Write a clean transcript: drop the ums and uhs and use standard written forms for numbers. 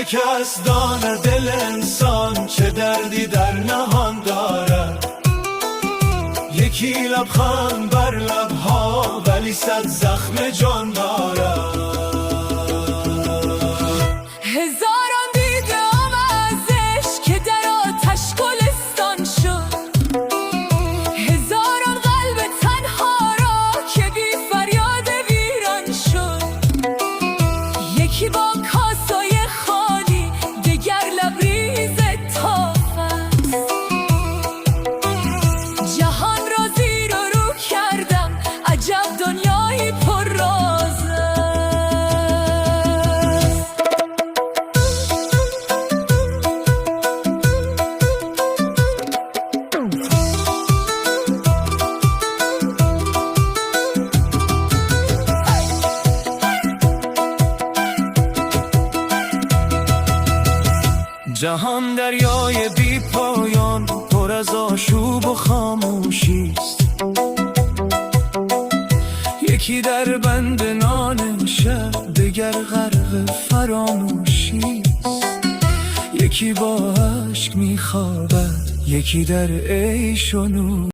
کس داند دل انسان چه دردی در نهان دارد. یکی لبخند بر لبها ولی صد زخم جان دارد. هزاران دیدم ازش که در آتش گلستان شد، هزاران قلب تنها را که بی فریاد ویران شد. یکی با کاسای خالی دگر لبریز تافت. جهان را زیر و رو کردم عجب دنیایی پر راز است. جهان دریای بی پایان پر از آشوب و خاموشی است. یکی در بند نان شب دگر غرق فراموشی است. یکی با اشک میخوابد یکی در عیش و نور.